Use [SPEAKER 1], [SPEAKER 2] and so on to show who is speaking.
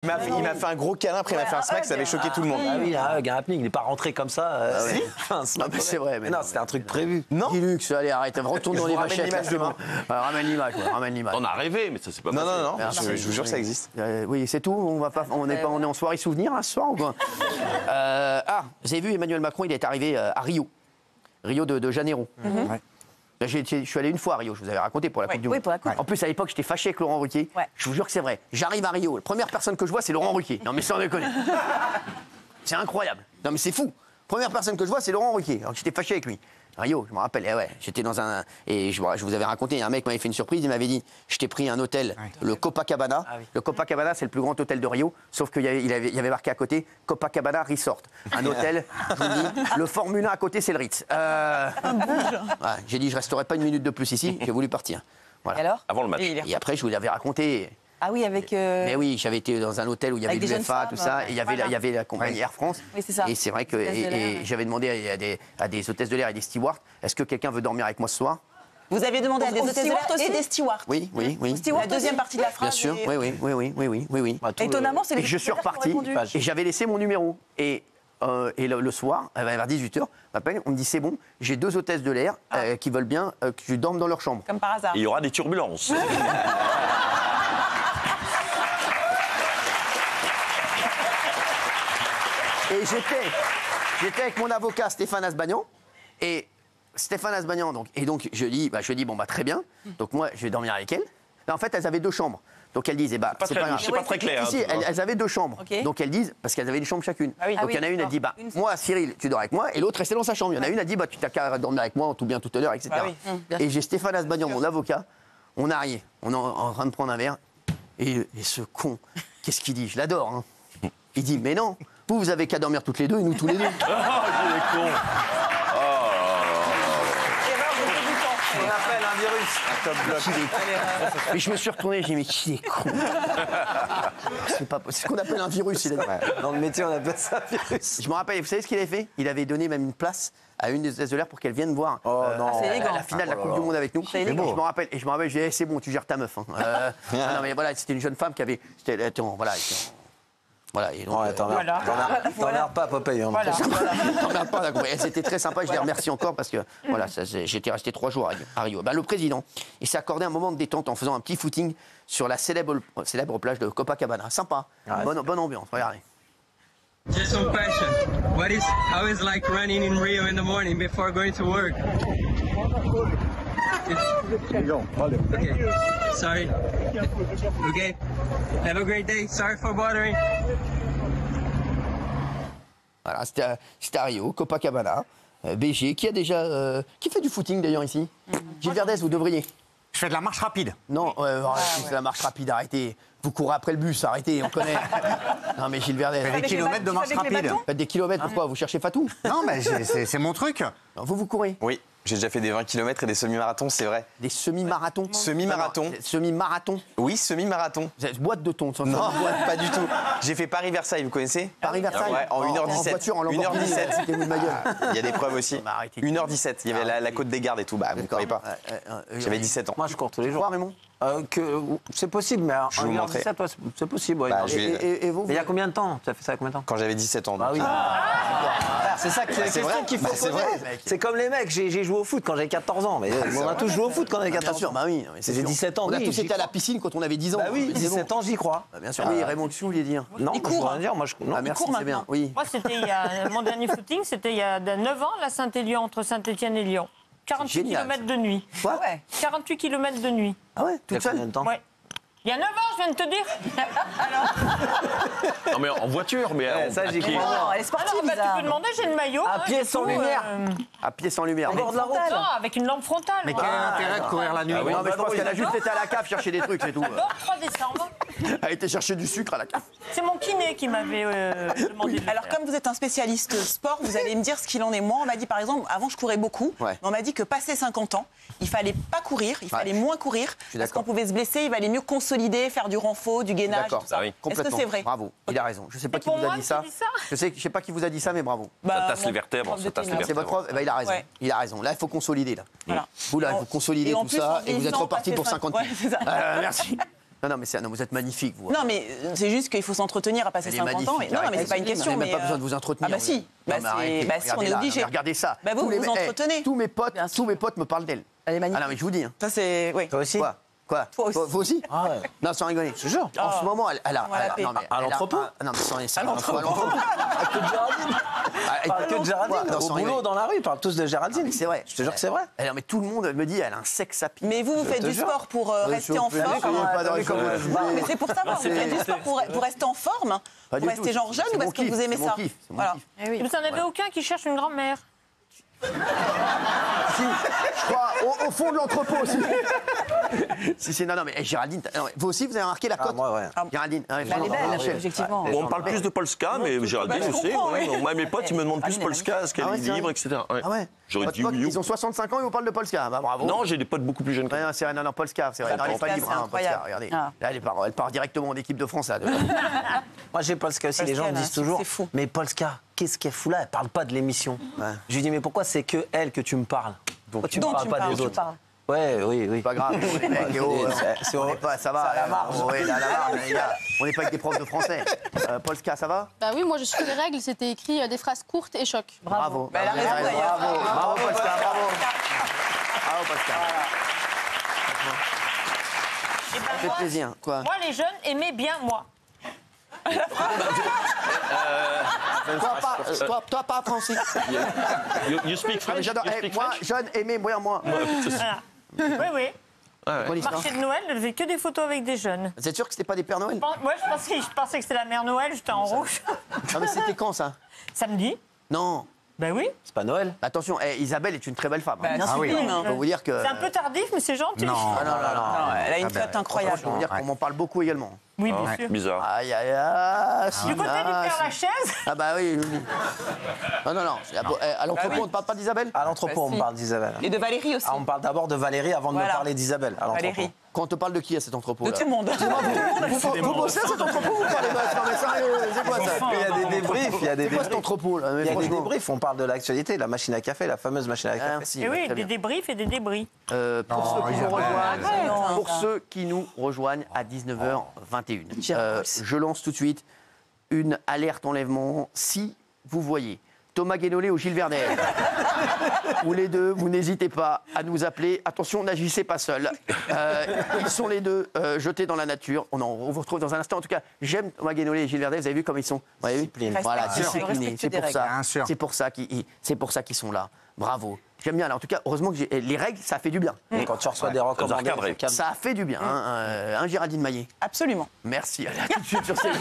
[SPEAKER 1] Il m'a fait un gros câlin, après il m'a fait un smack, ça avait choqué tout le monde.
[SPEAKER 2] Ah oui, un happening, il n'est pas rentré comme ça.
[SPEAKER 3] C'est vrai.
[SPEAKER 2] Mais non, c'était un truc prévu.
[SPEAKER 3] Non. Guy Lux, allez, arrête, retourne dans les vachettes. Ramène l'image, ramène l'image.
[SPEAKER 4] On a rêvé, mais ça c'est pas
[SPEAKER 1] Non,
[SPEAKER 4] passé.
[SPEAKER 1] non, non, je vous jure que ça existe.
[SPEAKER 3] Oui, c'est tout. On est en soirée souvenir là, ce soir ou quoi? Vous avez vu Emmanuel Macron, il est arrivé à Rio de Janeiro. Je suis allé une fois à Rio, je vous avais raconté pour la Coupe du Monde.
[SPEAKER 5] Oui, pour la Coupe.
[SPEAKER 3] En plus, à l'époque, j'étais fâché avec Laurent Ruquier.
[SPEAKER 5] Ouais.
[SPEAKER 3] Je vous jure que c'est vrai. J'arrive à Rio, la première personne que je vois, c'est Laurent Ruquier. Non, mais sans déconner. C'est incroyable. Non, mais c'est fou. Première personne que je vois, c'est Laurent Ruquier. Alors j'étais fâché avec lui. Rio, je me rappelle, j'étais dans un... Et je vous avais raconté, un mec m'avait fait une surprise, il m'avait dit, je t'ai pris un hôtel, le Copacabana. Le Copacabana, c'est le plus grand hôtel de Rio, sauf qu'il y avait marqué à côté, Copacabana Resort. Un hôtel, je vous le dis, le Formule 1 à côté, c'est le Ritz. J'ai dit, je resterai pas une minute de plus ici, j'ai voulu partir. Voilà.
[SPEAKER 5] Et alors?
[SPEAKER 4] Avant le match.
[SPEAKER 3] Et après, je vous l'avais raconté...
[SPEAKER 5] Ah oui, avec...
[SPEAKER 3] Mais oui, j'avais été dans un hôtel où il y avait
[SPEAKER 5] Avec des jeunes
[SPEAKER 3] l'UEFA, tout ça,
[SPEAKER 5] femmes,
[SPEAKER 3] et il y avait la compagnie Air France.
[SPEAKER 5] Oui, c'est ça.
[SPEAKER 3] Et c'est vrai que j'avais demandé à des hôtesses de l'air et des stewards, est-ce que quelqu'un veut dormir avec moi ce soir?
[SPEAKER 5] Vous avez demandé à des hôtesses de l'air et des stewards.
[SPEAKER 3] Oui.
[SPEAKER 5] La deuxième partie de la phrase.
[SPEAKER 3] Bien sûr, oui.
[SPEAKER 5] Étonnamment, c'est les
[SPEAKER 3] Et je suis
[SPEAKER 5] hôtesses qui ont
[SPEAKER 3] reparti,
[SPEAKER 5] répondu.
[SPEAKER 3] et j'avais laissé mon numéro. Et le soir, vers 18h, on m'appelle, on me dit c'est bon, j'ai 2 hôtesses de l'air qui veulent bien que je dorme dans leur chambre.
[SPEAKER 5] Comme par hasard.
[SPEAKER 4] Et il y aura des turbulences.
[SPEAKER 3] Et j'étais avec mon avocat Stéphane Asbagnan, et Stéphane Asbagnan, donc je dis bon bah très bien, donc moi je vais dormir avec elle. Mais en fait elles avaient 2 chambres, donc elles disent c'est pas grave.
[SPEAKER 4] C'est pas très clair.
[SPEAKER 3] Si, elles avaient 2 chambres, donc elles disent parce qu'elles avaient une chambre chacune.
[SPEAKER 5] Ah oui.
[SPEAKER 3] Donc il y en a une, elle dit moi Cyril tu dors avec moi, et l'autre restait dans sa chambre. Il y en a une, elle dit tu t'as qu'à dormir avec moi en tout bien tout à l'heure, etc. Et j'ai Stéphane Asbagnan, mon avocat, on arrive, on est en train de prendre un verre, et ce con, qu'est-ce qu'il dit? Je l'adore, hein. Il dit mais non, vous avez qu'à dormir toutes les 2 et nous tous les 2.
[SPEAKER 4] Oh, il est con.
[SPEAKER 2] On appelle un virus.
[SPEAKER 4] Un top bloc.
[SPEAKER 3] Mais je me suis retourné, j'ai dit mais qui est con? C'est ce qu'on appelle un virus. Il a dit.
[SPEAKER 2] Dans le métier, on appelle ça un virus.
[SPEAKER 3] Je me rappelle, vous savez ce qu'il avait fait? Il avait donné même une place à une des hôtesses de l'air pour qu'elle vienne voir la finale de la Coupe du Monde avec nous. Et je me rappelle, je dis c'est bon, tu gères ta meuf. Hein. Non mais voilà, c'était une jeune femme qui avait... Voilà, et donc,
[SPEAKER 2] T'emmerdes pas, Popeye. Hein.
[SPEAKER 3] T'emmerdes pas, d'accord. C'était très sympa, je les remercie encore parce que voilà, j'étais resté 3 jours à Rio. Le président, il s'est accordé un moment de détente en faisant un petit footing sur la célèbre plage de Copacabana. Sympa, bonne ambiance, regardez.
[SPEAKER 6] Just one question. How is like running in Rio in the morning before going to work? Okay. Sorry. Okay. Have a great day. Sorry for bothering.
[SPEAKER 3] Voilà, c'était à Rio, Copacabana, BG, qui a déjà... qui fait du footing d'ailleurs ici? Gilles Verdez, vous devriez.
[SPEAKER 7] Je fais de la marche rapide.
[SPEAKER 3] Non, c'est la marche rapide, arrêtez. Vous courez après le bus, arrêtez, on connaît. Non mais Gilles Verdez.
[SPEAKER 7] Des kilomètres de marche rapide.
[SPEAKER 3] Faites des kilomètres, pourquoi? Vous cherchez Fatou?
[SPEAKER 7] Non, mais c'est mon truc.
[SPEAKER 3] Vous courez?
[SPEAKER 1] Oui, j'ai déjà fait des 20 km et des semi-marathons, c'est vrai.
[SPEAKER 3] Des semi-marathons?
[SPEAKER 1] Semi-marathon.
[SPEAKER 3] Semi-marathon?
[SPEAKER 1] Oui, semi-marathon.
[SPEAKER 3] Boîte de thon,
[SPEAKER 1] Non, pas du tout. J'ai fait Paris-Versailles, vous connaissez?
[SPEAKER 3] Paris-Versailles?
[SPEAKER 1] Ouais, en 1h17.
[SPEAKER 3] En voiture, en Lamborghini.
[SPEAKER 1] 1h17.
[SPEAKER 3] C'était ma gueule.
[SPEAKER 1] Il y a des preuves aussi. 1h17, il y avait la côte des Gardes et tout. Vous ne croyez pas? J'avais 17 ans.
[SPEAKER 2] Moi, je cours tous les jours.
[SPEAKER 3] Raymond?
[SPEAKER 2] C'est possible, mais
[SPEAKER 1] Je vais vous montrer.
[SPEAKER 2] c'est possible. Ouais.
[SPEAKER 3] Et vous?
[SPEAKER 2] Mais il y a combien de temps? Ça fait ça combien de temps?
[SPEAKER 1] Quand j'avais 17 ans.
[SPEAKER 2] Ah oui. C'est ça que c'est
[SPEAKER 1] vrai
[SPEAKER 2] qu'il faut
[SPEAKER 1] c'est
[SPEAKER 2] poser. C'est comme les mecs, j'ai joué au foot quand j'avais 14 ans. Mais on a tous joué au foot quand on avait 14 ans.
[SPEAKER 3] Bah oui.
[SPEAKER 2] J'ai 17 ans.
[SPEAKER 3] On a tous été à la piscine quand on avait 10 ans.
[SPEAKER 2] Bah oui, 17 ans, j'y crois.
[SPEAKER 3] Bien sûr. Oui, Raymond, qu'est-ce que vous vouliez dire?
[SPEAKER 2] Non,
[SPEAKER 5] Il court.
[SPEAKER 2] dire. Moi,
[SPEAKER 3] merci, c'est bien. Oui.
[SPEAKER 8] Moi, c'était mon dernier footing, c'était il y a 9 ans, la Saint-Élion, entre Saint-Étienne et Lyon. 48 km de nuit.
[SPEAKER 3] Quoi?
[SPEAKER 8] 48 km de nuit.
[SPEAKER 3] Ah ouais, toute seule?
[SPEAKER 8] Ouais. Il y a 9 ans, je viens de te dire.
[SPEAKER 4] Non, mais en voiture, mais.
[SPEAKER 2] ça, j'y crois.
[SPEAKER 5] Non, elle est sportive,
[SPEAKER 8] Tu peux demander, j'ai le maillot.
[SPEAKER 2] À pied sans lumière.
[SPEAKER 3] À pied sans lumière.
[SPEAKER 2] Au bord de la route.
[SPEAKER 8] Non, avec une lampe frontale.
[SPEAKER 7] Mais quel est l'intérêt de courir la nuit?
[SPEAKER 3] Non, mais je pense qu'elle a juste été à la cave chercher des trucs, c'est tout.
[SPEAKER 8] D'abord, 3 décembre.
[SPEAKER 3] Elle a été chercher du sucre à la cave.
[SPEAKER 8] C'est mon kiné qui m'avait demandé de le
[SPEAKER 5] Alors,
[SPEAKER 8] faire.
[SPEAKER 5] comme vous êtes un spécialiste sport, vous allez me dire ce qu'il en est. Moi, on m'a dit, par exemple, avant, je courais beaucoup.
[SPEAKER 3] Ouais.
[SPEAKER 5] Mais on m'a dit que passé 50 ans, il fallait pas courir, il fallait moins courir. Parce qu'on pouvait se blesser, il valait mieux consolider, faire du renfort, du gainage,
[SPEAKER 3] D'accord,
[SPEAKER 5] tout ça. Est-ce que
[SPEAKER 3] complètement.
[SPEAKER 5] c'est vrai?
[SPEAKER 3] Bravo, il a raison. Je sais pas
[SPEAKER 8] C'est
[SPEAKER 3] qui
[SPEAKER 8] pour
[SPEAKER 3] vous a
[SPEAKER 8] moi
[SPEAKER 3] dit
[SPEAKER 8] qui
[SPEAKER 3] ça.
[SPEAKER 8] dis ça
[SPEAKER 3] Je sais pas qui vous a dit ça, mais bravo.
[SPEAKER 4] Ça tasse
[SPEAKER 5] mon
[SPEAKER 4] les vertèbres,
[SPEAKER 5] prof de
[SPEAKER 4] ça tasse les
[SPEAKER 5] tennis.
[SPEAKER 3] C'est votre prof, il a raison.
[SPEAKER 5] Ouais.
[SPEAKER 3] Il a raison. Là, il faut consolider là.
[SPEAKER 5] Voilà.
[SPEAKER 3] Vous là, vous consolidez
[SPEAKER 5] Et en
[SPEAKER 3] tout
[SPEAKER 5] plus,
[SPEAKER 3] ça
[SPEAKER 5] en
[SPEAKER 3] et vous êtes
[SPEAKER 5] vieillissant,
[SPEAKER 3] reparti pour
[SPEAKER 5] passer
[SPEAKER 3] 50
[SPEAKER 5] Ouais,
[SPEAKER 3] 000.
[SPEAKER 5] c'est ça.
[SPEAKER 3] Merci. Non, mais vous êtes magnifique, vous.
[SPEAKER 5] Non, mais c'est juste qu'il faut s'entretenir à passer
[SPEAKER 3] Elle est
[SPEAKER 5] 50 ans.
[SPEAKER 3] magnifique,
[SPEAKER 5] Non, mais c'est pas une question.
[SPEAKER 3] Vous n'avez même
[SPEAKER 5] mais,
[SPEAKER 3] pas besoin de vous entretenir.
[SPEAKER 5] Ah bah si.
[SPEAKER 3] Non, mais arrêtez,
[SPEAKER 5] Si, on est
[SPEAKER 3] regardez-la,
[SPEAKER 5] obligé.
[SPEAKER 3] Regardez ça.
[SPEAKER 5] Bah vous, vous entretenez.
[SPEAKER 3] Tous mes potes me parlent d'elle.
[SPEAKER 5] Elle est magnifique.
[SPEAKER 3] Ah non, mais je vous dis.
[SPEAKER 5] Ça, c'est. Oui.
[SPEAKER 2] Toi aussi?
[SPEAKER 3] Quoi
[SPEAKER 5] Toi aussi.
[SPEAKER 3] Vous aussi
[SPEAKER 2] Ah ouais.
[SPEAKER 3] Non, sans rigoler. Je te jure. En ce moment, elle a.
[SPEAKER 5] On va la paix.
[SPEAKER 3] non, mais
[SPEAKER 2] À
[SPEAKER 3] elle a
[SPEAKER 2] l'entrepôt
[SPEAKER 3] Non, mais sans
[SPEAKER 5] À l'entrepôt.
[SPEAKER 2] Que de Géraldine. Pas que de Géraldine.
[SPEAKER 3] Non,
[SPEAKER 2] Au
[SPEAKER 3] sans
[SPEAKER 2] boulot,
[SPEAKER 3] rigoler.
[SPEAKER 2] dans la rue, ils parlent tous de Géraldine.
[SPEAKER 3] C'est vrai.
[SPEAKER 2] Je te jure que c'est vrai.
[SPEAKER 3] Non, mais tout le monde me dit, elle a un sexe à pied.
[SPEAKER 5] Mais vous faites
[SPEAKER 2] te
[SPEAKER 5] du
[SPEAKER 2] jure.
[SPEAKER 5] sport pour rester en forme. Mais c'est pour savoir, vous faites du sport pour rester en forme,
[SPEAKER 3] Pas
[SPEAKER 5] pour
[SPEAKER 3] du tout.
[SPEAKER 5] rester genre jeune
[SPEAKER 3] C'est
[SPEAKER 5] ou
[SPEAKER 3] mon
[SPEAKER 5] parce que
[SPEAKER 3] kiff,
[SPEAKER 5] vous aimez
[SPEAKER 3] c'est mon
[SPEAKER 5] ça
[SPEAKER 3] kiff, c'est mon
[SPEAKER 5] Voilà.
[SPEAKER 3] kiff.
[SPEAKER 8] Et vous n'en avez aucun qui cherche une grand-mère.
[SPEAKER 3] Si, je crois, au fond de l'entrepôt aussi. si, non, mais Géraldine, non, vous aussi, vous avez remarqué la cote
[SPEAKER 2] moi, ouais.
[SPEAKER 3] Géraldine.
[SPEAKER 5] Elle est belle, objectivement.
[SPEAKER 4] Bon, on parle plus de Polska, mais Géraldine
[SPEAKER 5] je
[SPEAKER 4] aussi.
[SPEAKER 5] comprends,
[SPEAKER 4] ouais.
[SPEAKER 5] oui.
[SPEAKER 4] Moi, mes potes, ils me demandent plus
[SPEAKER 5] Ah,
[SPEAKER 4] Polska, ce qu'elle
[SPEAKER 3] Ah ouais,
[SPEAKER 4] est
[SPEAKER 3] c'est
[SPEAKER 4] libre,
[SPEAKER 3] vrai.
[SPEAKER 4] etc. Ouais.
[SPEAKER 3] Ah ouais.
[SPEAKER 4] J'aurais
[SPEAKER 3] Votre
[SPEAKER 4] dit
[SPEAKER 3] pote,
[SPEAKER 4] oui.
[SPEAKER 3] ils ont 65 ans et vous parlent de Polska. Bah bravo.
[SPEAKER 4] Non, j'ai des potes beaucoup plus jeunes que moi.
[SPEAKER 3] Ouais, c'est vrai, non, Polska, c'est vrai. Non, elle est pas
[SPEAKER 5] Polska,
[SPEAKER 3] libre,
[SPEAKER 5] c'est
[SPEAKER 3] hein, Polska,
[SPEAKER 5] incroyable.
[SPEAKER 3] regardez.
[SPEAKER 5] Ah.
[SPEAKER 3] Là, elle part directement en équipe de France. Là,
[SPEAKER 2] Moi, j'ai Polska aussi. Les gens me
[SPEAKER 5] Polska,
[SPEAKER 2] disent toujours,
[SPEAKER 5] c'est fou.
[SPEAKER 2] mais Polska, qu'est-ce qu'elle fout là? Elle parle pas de l'émission. Je lui dis, mais pourquoi c'est que elle que tu me parles? Pourquoi tu me
[SPEAKER 5] Donc,
[SPEAKER 2] parles
[SPEAKER 5] tu
[SPEAKER 2] pas
[SPEAKER 5] parles,
[SPEAKER 2] des
[SPEAKER 5] tu
[SPEAKER 2] autres?
[SPEAKER 5] parles.
[SPEAKER 2] Ouais, oui.
[SPEAKER 3] Pas grave, les mecs,
[SPEAKER 2] c'est
[SPEAKER 3] on est pas, ça va.
[SPEAKER 2] c'est à la marge.
[SPEAKER 3] Ouais, là, à la marge, les gars. On n'est pas avec des profs de français. Polska, ça va?
[SPEAKER 9] Bah oui, moi je suis les règles, c'était écrit des phrases courtes et choc.
[SPEAKER 3] Bravo.
[SPEAKER 5] Bah, elle a raison, d'ailleurs.
[SPEAKER 3] Bravo, Polska, bravo. Bravo, Polska. Ça fait plaisir. Quoi?
[SPEAKER 8] Moi, les jeunes aimaient bien moi.
[SPEAKER 3] Toi, pas français.
[SPEAKER 4] You speak
[SPEAKER 3] Ah, mais
[SPEAKER 4] French?
[SPEAKER 3] j'adore.
[SPEAKER 4] You
[SPEAKER 3] Eh,
[SPEAKER 4] speak
[SPEAKER 3] moi,
[SPEAKER 4] French?
[SPEAKER 3] jeune, aimé, moi.
[SPEAKER 8] Voilà. Oui.
[SPEAKER 3] Bonne histoire.
[SPEAKER 8] Marché de Noël, je faisais que des photos avec des jeunes.
[SPEAKER 3] Vous êtes sûr que c'était pas des Pères Noël?
[SPEAKER 8] Moi, je pensais que c'était la mère Noël, j'étais en rouge.
[SPEAKER 3] Ah, mais c'était quand ça?
[SPEAKER 8] Samedi.
[SPEAKER 3] Non.
[SPEAKER 8] Ben oui.
[SPEAKER 2] C'est pas Noël.
[SPEAKER 3] Attention, Isabelle est une très belle femme. hein.
[SPEAKER 5] Bien sûr.
[SPEAKER 3] Je peux vous dire que.
[SPEAKER 8] C'est un peu tardif, mais c'est gentil.
[SPEAKER 2] Non.
[SPEAKER 3] Ah, non.
[SPEAKER 5] Elle a une cote incroyable.
[SPEAKER 3] Je peux vous dire qu'on m'en parle beaucoup également.
[SPEAKER 8] Oui, bien sûr.
[SPEAKER 4] Bizarre.
[SPEAKER 3] Aïe.
[SPEAKER 8] Du côté du Père Lachaise.
[SPEAKER 3] Ah bah oui. Non. À l'entrepôt, on ne parle pas d'Isabelle?
[SPEAKER 2] À l'entrepôt, on me parle d'Isabelle.
[SPEAKER 5] Et de Valérie aussi.
[SPEAKER 2] Ah, on me parle d'abord de Valérie avant de me
[SPEAKER 5] Voilà.
[SPEAKER 2] parler d'Isabelle. À l'entrepôt.
[SPEAKER 5] Valérie.
[SPEAKER 3] Quand on te parle de qui à cet entrepôt?
[SPEAKER 5] De tout le monde.
[SPEAKER 3] Vous bossez à cet entrepôt ou vous parlez de... Non mais sérieux, c'est quoi ça?
[SPEAKER 2] Il y a des débriefs,
[SPEAKER 3] C'est quoi cet entrepôt là?
[SPEAKER 2] Il y a des débriefs, on parle de l'actualité, la machine à café, la fameuse machine à café.
[SPEAKER 3] Merci.
[SPEAKER 8] Et oui,
[SPEAKER 3] très
[SPEAKER 8] des
[SPEAKER 3] bien.
[SPEAKER 8] débriefs et des débris.
[SPEAKER 3] Pour ceux qui nous rejoignent à 19h21, je lance tout de suite une alerte enlèvement. Si vous voyez Thomas Guénolé ou Gilles Vernet, ou les deux, vous n'hésitez pas à nous appeler. Attention, n'agissez pas seul. Ils sont les deux jetés dans la nature. On vous retrouve dans un instant. En tout cas, j'aime Thomas Guénolé et Gilles Vernet. Vous avez vu comme ils sont
[SPEAKER 2] Discipline.
[SPEAKER 3] Voilà,
[SPEAKER 5] Respectueux.
[SPEAKER 3] disciplinés. C'est pour
[SPEAKER 5] Respectueux des
[SPEAKER 3] ça.
[SPEAKER 7] Bien sûr.
[SPEAKER 3] C'est pour ça qu'ils sont là. Bravo. J'aime bien. Alors, en tout cas, heureusement que les règles, ça fait du bien.
[SPEAKER 2] Et quand tu reçois des recommandations,
[SPEAKER 4] recadré.
[SPEAKER 3] Ça a fait du bien, hein, Géraldine Maillet.
[SPEAKER 5] Absolument.
[SPEAKER 3] Merci. Allez, à tout de suite sur CNews.